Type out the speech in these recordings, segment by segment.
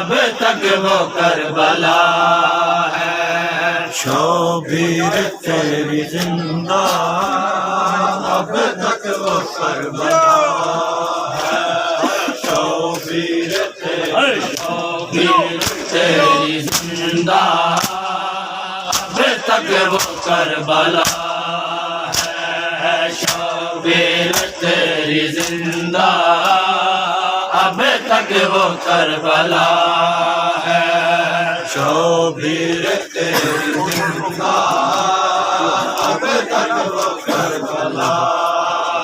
अब तक वो करबला है। शौबीर तेरी जिंदा अब तक वो करबला है। शौबीर तेरी जिंदा अब तक वो करबला है। शौबीर तेरी जिंदा अब तक वो करबला है। शौबीर तेरी जिंदा अब तक वो करबला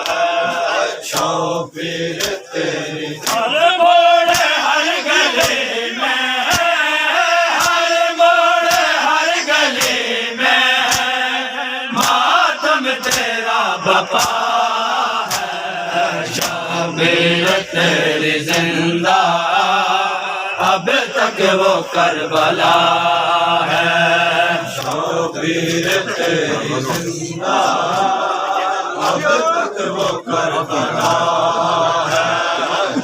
है। शौबीर तेरी हर मोड़ हर गली में, हर मोड़ हर गली में मातम तेरा बपा है। शौबीर तेरी जिंदा अब तक वो करबला है। शौबीर तेरी जिंदा अब तक वो करबला है।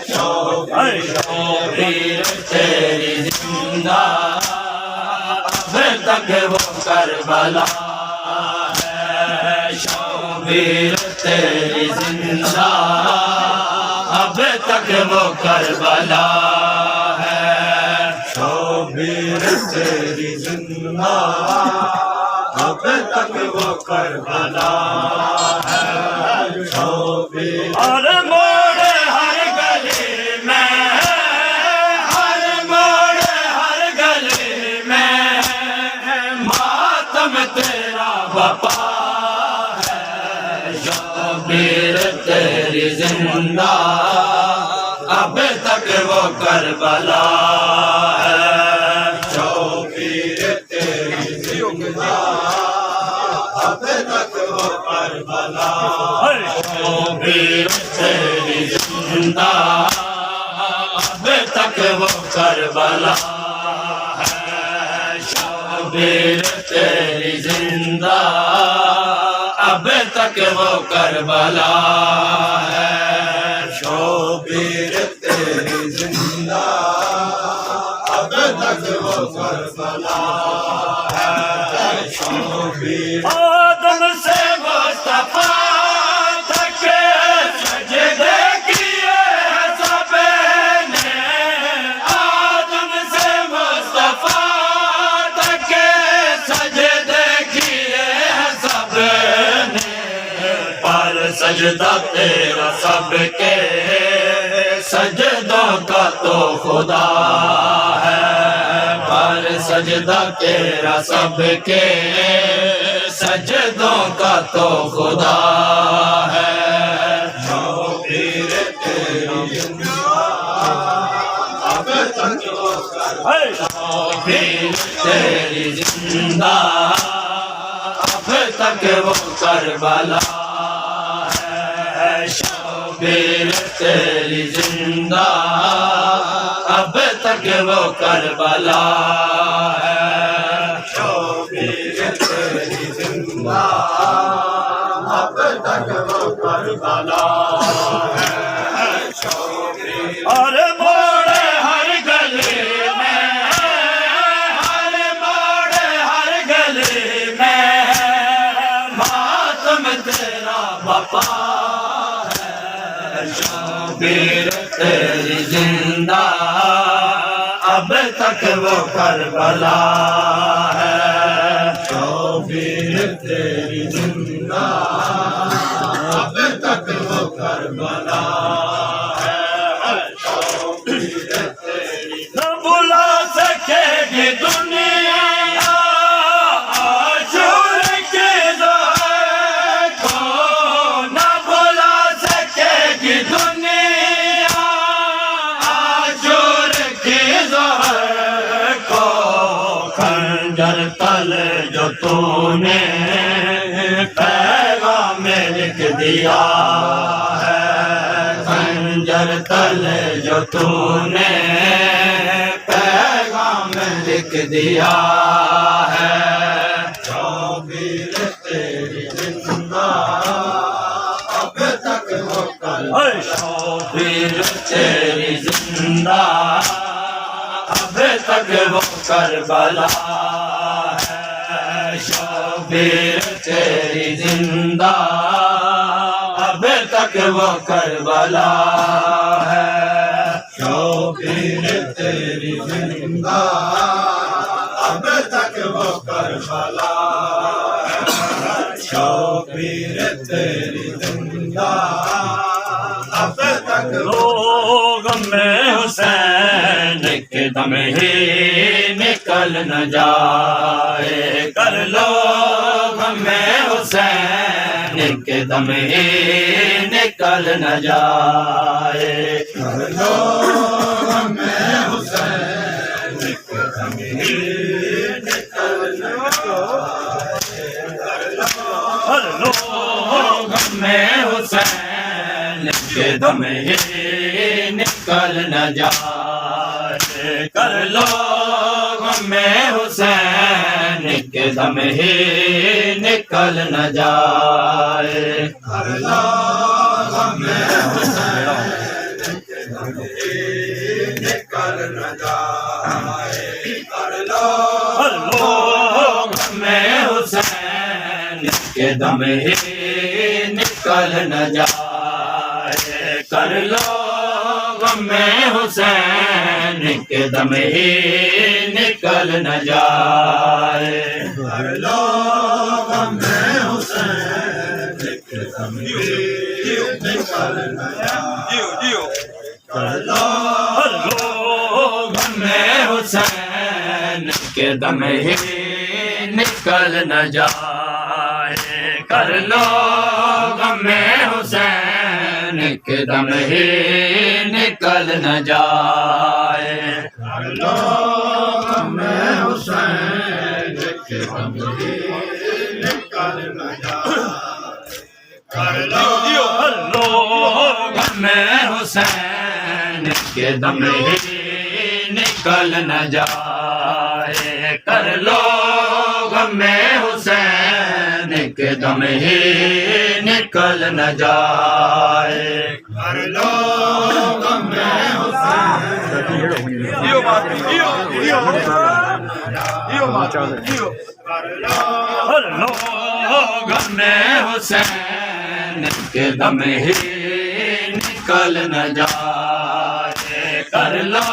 शौबीर तेरी जिंदा अब तक वो करबला है। शौबीर तेरी जिंदा अब तक वो करबला है। शौबीर तेरी जिंदा अब तक वो करबला है। शौबीर हर मोड़ हर गली में, हर मोड़ हर गली में मातम तेरा बपा है। शौबीर तेरी जिंदा अब तक वो करबला है। शौबीर तेरी जिंदा अब तक वो करबला शौबीर तेरी जिंदा अब तक वो करबला है। शौबीर तेरी जिंदा अब तक वो करबला है। शौबीर तेरी जिंदा अब तक वो करबला है। शौबीर आदम से मुस्तफा तक सजदे किए सबने, आदम से मुस्तफा तक सजदे किए सबने, पर सजदा तेरा सबके सजदों का तो खुदा है। पर सजदा तेरा सबके सजदों का तो खुदा है। शौबीर तेरी जिंदा अब तक वो शौबीर तेरी जिंदा अब तक वो करबला है। शौबीर तेरी जिंदा अब तक वो करबला है। शौबीर तेरी जिंदा अब तक वो करबला है। शौबीर हर मोड़ हर गली में, हर मोड़ हर गली में मातम तेरा बपा है। शौबीर तेरी जिंदा अब तक वो करबला है। शौबीर तेरी जिंदा अब तक वो करबला है। शौबीर तेरी न बुला सकेगी दुनिया आशूर की ज़ोहर को, न बुला सकेगी दुनिया आशूर की ज़ोहर को। खंजर तले जो तूने पैगाम लिख दिया है, खंजर तले जो तूने पैगाम लिख दिया है। शौबीर तेरी जिंदा अब तक वो करबला शौबीर तेरी जिंदा अब तक वो करबला है, शौबीर तेरी जिंदा, अब तक वो करबला है। शौबीर तेरी जिंदा, अब तक वो करबला है। शौबीर तेरी जिंदा, अब तक लोग में हुसैन के दम ही निकल न जाए, कर लो में हुसैन के दम ही निकल न जाए। कर लो में हुसैन के दम ही निकल न जाए। कर लो में हुसैन के दम ही निकल न जाए, कर लो में हुसैन के दम ही निकल न जाए। कर लो में हुसैन के दम ही निकल न जाए। कर लो में हुसैन के दम ही निकल न जाए, कर लो में हुसैन के दम ही निकल न जाए। कर लो में हुसैन के दम ही निकल न जाए। कर लो में हुसैन के दम ही निकल न जाए, कर लो में हुसैन के दम ही निकल न जाए। कर लो में हुसैन के दम ही निकल न जाए। कर लो में हुसैन के दम ही निकल न जाए, कर लो में हुसैन के दम ही निकल न जाए। कर लो में में हुसैन के दम ही निकल न जाए, कर लो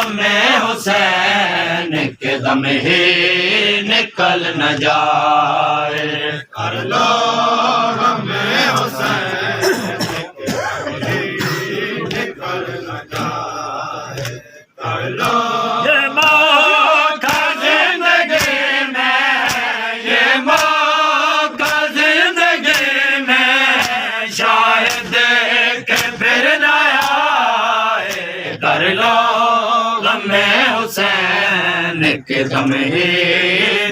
में हुसैन के दम ही निकल न जाए। कर लो में हुसैन के दम ही निकल न जाए। कर लो ये मौका जिंदगी में, ये मौका जिंदगी में शायद के फिर न आए, कर लो में हुसैन के दम ही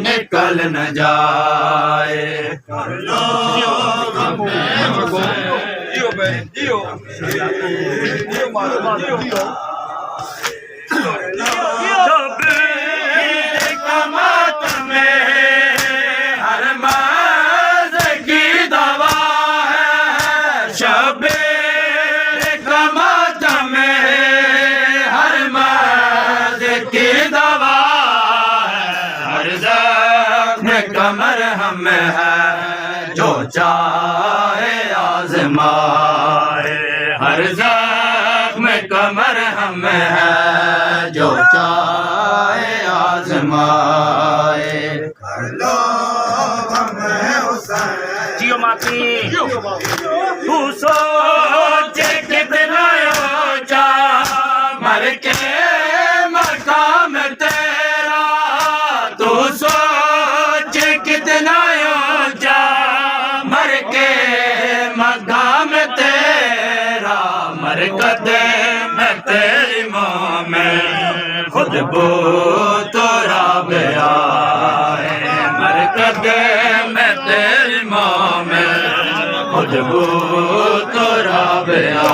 निकल न जाए। कर लो में हुसैन शबीर कमत में हर मर्द की दवा है, शबीर कमत में हर मर्द की दवा है। हर जख्म कमर हम है जो चाहे आजमाए, हर जख्म कमर हम है जो चाहे आजमाए। कर लो में हुसैन जियो माती तू सोचे कितना ऊंचा मर के मकाम तेरा, तू सोच कितना ऊंचा मर के मकाम तेरा। मरकते में तेरी माँ में खुद बो तोरा बया है, मरकते में तेरी माँ में खुद बो तोरा बया।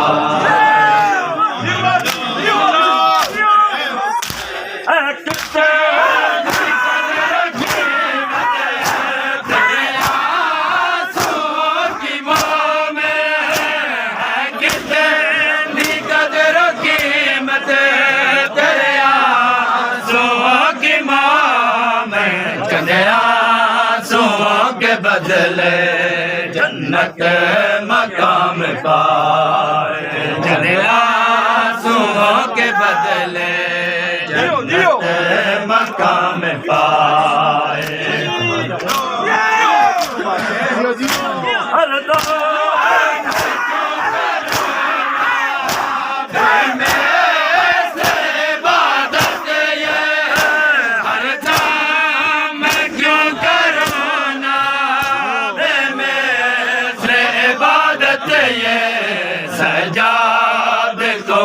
बदले जन्नत मकाम पाए जने आंसुओं के बदले जन्नत मकाम पाए हर दो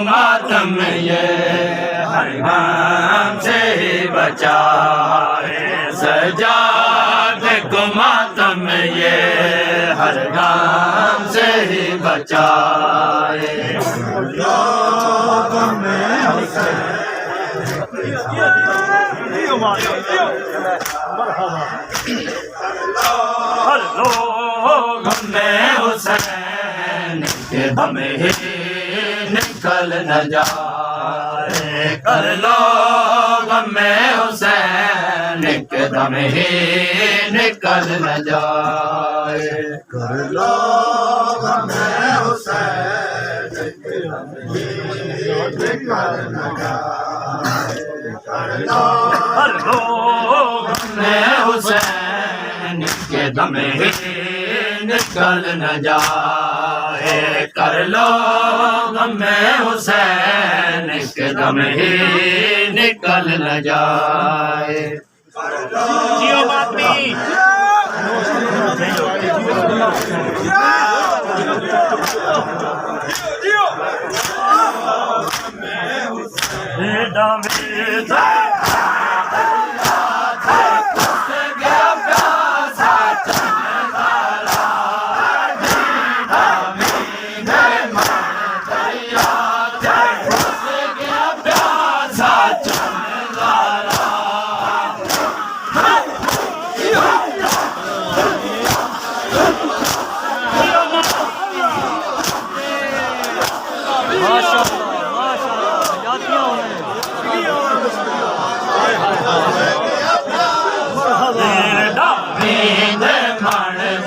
मातम ये हर से ही बचाए सजाद को मातम ये हर गाम से ही बचाए हर लोग में हुसैन के दम ही निकल न जाए कर लो में हुसैन एकदम ही निकल न जाए कर लो में हुसैन एकदम ही निकल न जाए कर लो हर लोग में हुसैन के दम ही निकल न जाए कर लो में हुसैन के दम ही निकल न जाए जियो बापी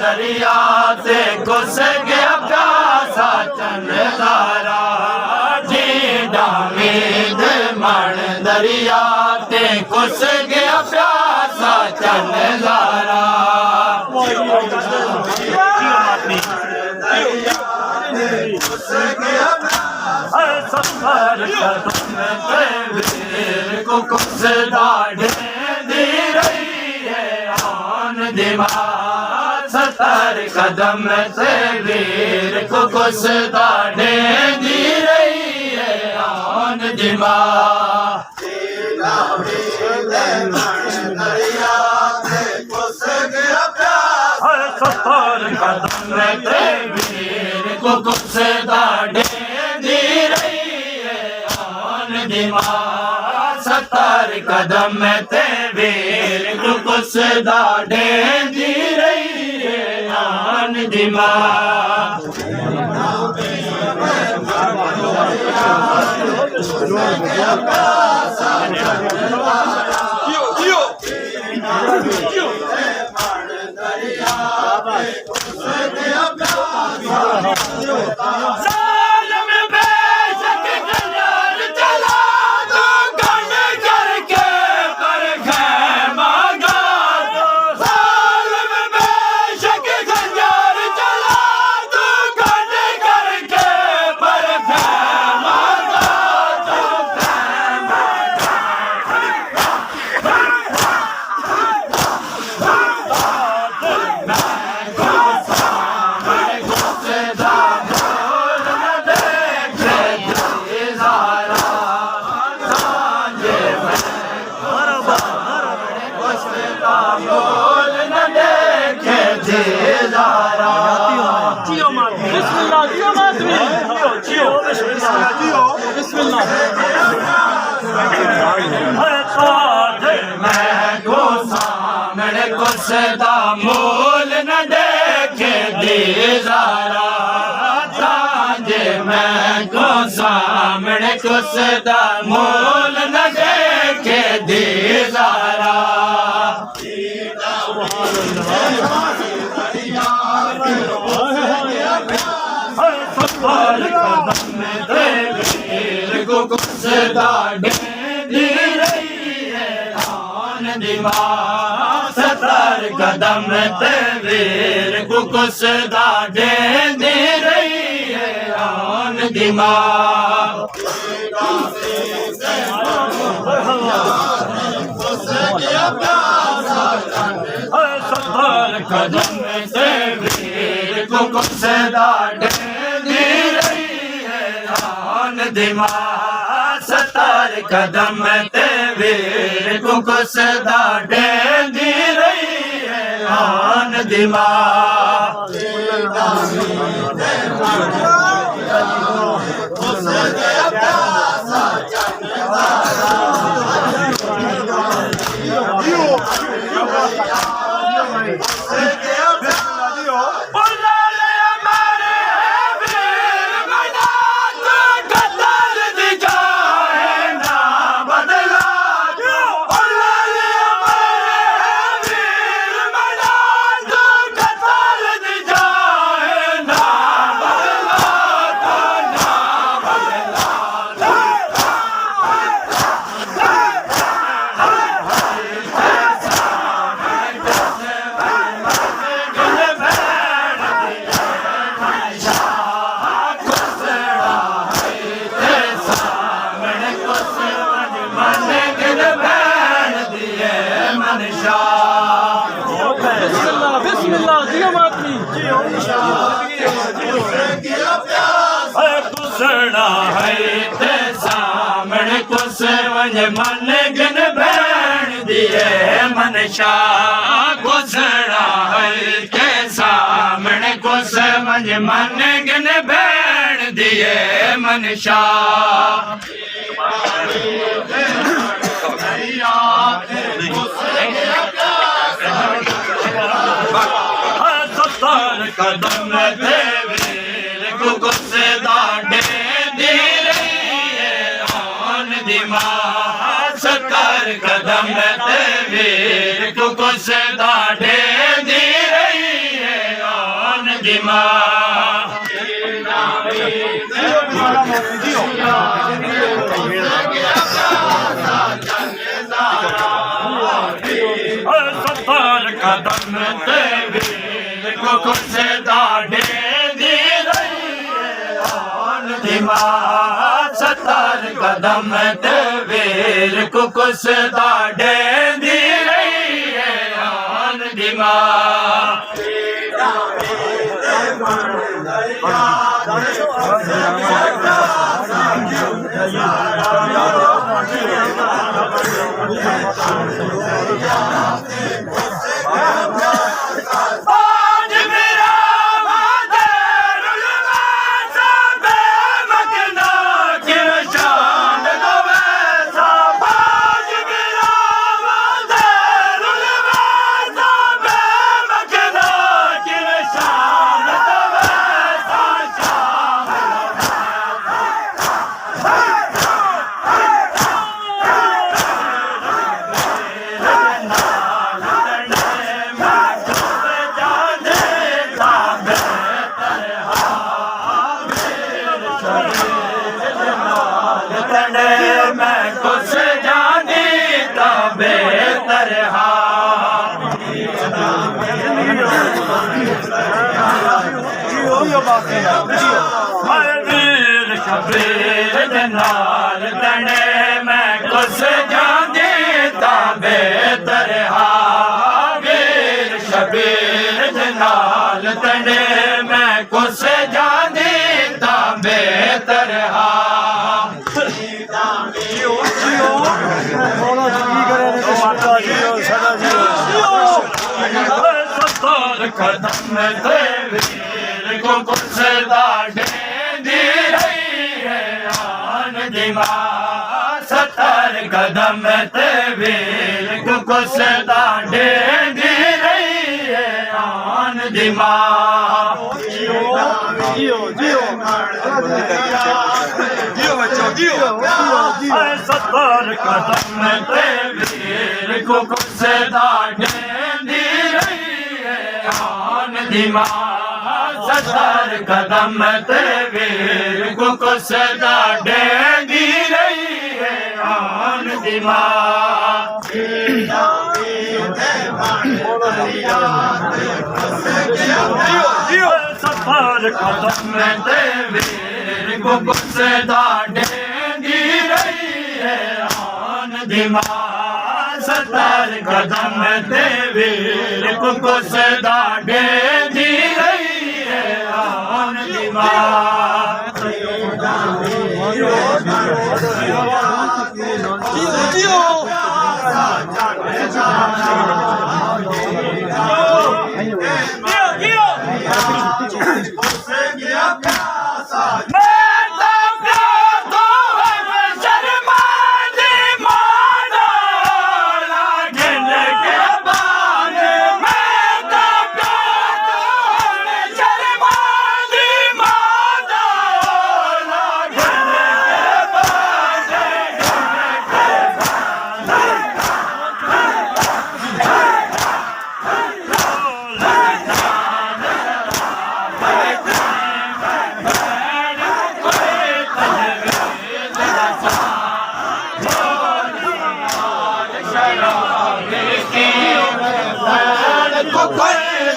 दरिया से घुस गया प्यासा चंदारा जी डामीद मण दरिया से घुस गया प्यासा चंदारा सफर को कुछ दाढ़े दी रही है आन दिमाग सतर कदम से वीर को कुछ दाढ़े दी रही है आन दिमाग सतर कदम से वीर को कुछ दाढ़े दी रही है आन दिमाग सतर कदम ते वीर को कुछ दाढ़े दी रही है आन दिमाग सदा मोल न देखे दीदारा ताजे मैं को सामने को सदा मोल न देखे दीदारा कुसदा डेंदी रही है आन दिमाग सतर कदम ते वीर को कुसदा डेंदी रही है आन दिमाग सतर कदम ते वीर को कुसदा डेंदी रही है आन दिमाग सतर कदम ते वीर को कुसदा डेंदी रही है आन दिमाग कुसड़ा है ते सामने कुस वंज मन गन बैण दिए मनशा कुसड़ा है ते सामने कुस वंज मन गन बैण दिए मनशा सतर कदम ते वीर को कुसदा डेंदी रही है आन दिमाग सतर कदम ते वीर को कुसदा डेंदी रही है आन दिमाग सतर कदम ते वीर को कुसदा डेंदी रही है आन दिमाग सतर कदम ते वीर को कुसदा डेंदी रही है आन दिमाग मैं कुछ जानी तो बेहतर वीर शबीर नाल तने मैं कुछ जानी तो बेहतर वीर शबीर नाल तने मैं कुछ जानी तो बेहतर सतर कदम ते वीर को कुसदा डेंदी रही है आन दिमाग सतर कदम ते वीर को कुसदा डेंदी रही है आन दिमाग सतर कदम ते वीर को कुसदा डेंदी रही है आन दिमाग सतर कदम ते वीर को सदा डेंदी रही है आन दी मां सतर कदम ते वीर को सदा डेंदी रही है आन दी मां सतर कदम ते वीर को सदा डेंदी रही है आन दी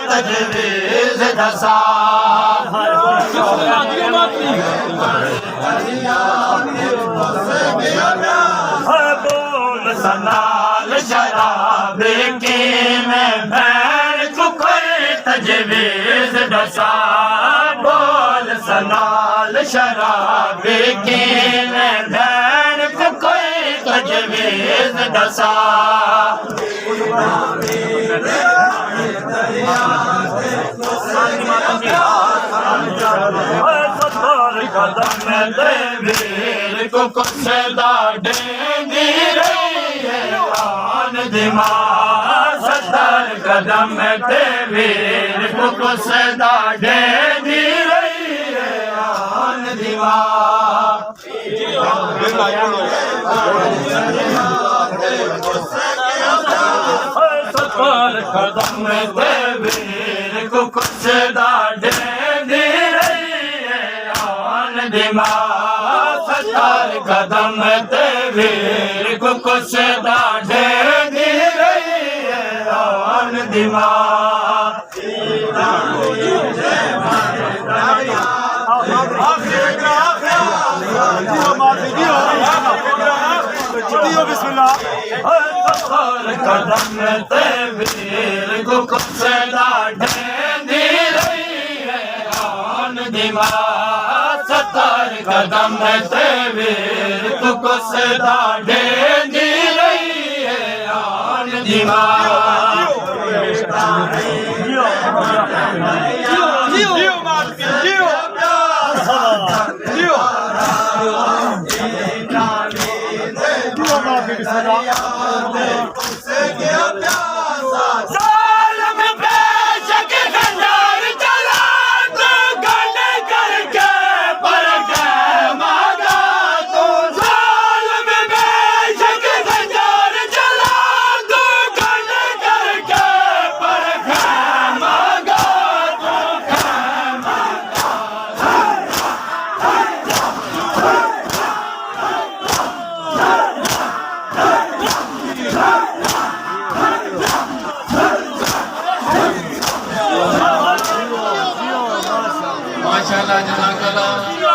तजवीज़ दसा बोल सनाल शराब के मैं भैन कुकर तजवीज़ दसा बोल सनाल शराब के मैं भैन कुकर तजवीज़ दसा सतर कदम ते वीर को सदा डेंदी रही है आन दी मां सतर कदम ते वीर को सदा डेंदी रही है आन दी मां सतर कदम ते वीर को सदा डेंदी रही है आन दी मां सतर कदम ते वीर को सदा डेंदी रही है आन दी मां सतर कदम ते वीर को सदा डेंदी रही है आन दी मां सतर कदम ते वीर को सदा डेंदी रही है आन दी मां जालिम बेशक खंजर चला तू गंढ करके पर के मांगा तू जालिम बेशक खंजर चला तू गंढ करके पर के मांगा तू माशाल्लाह जज़ाकल्लाह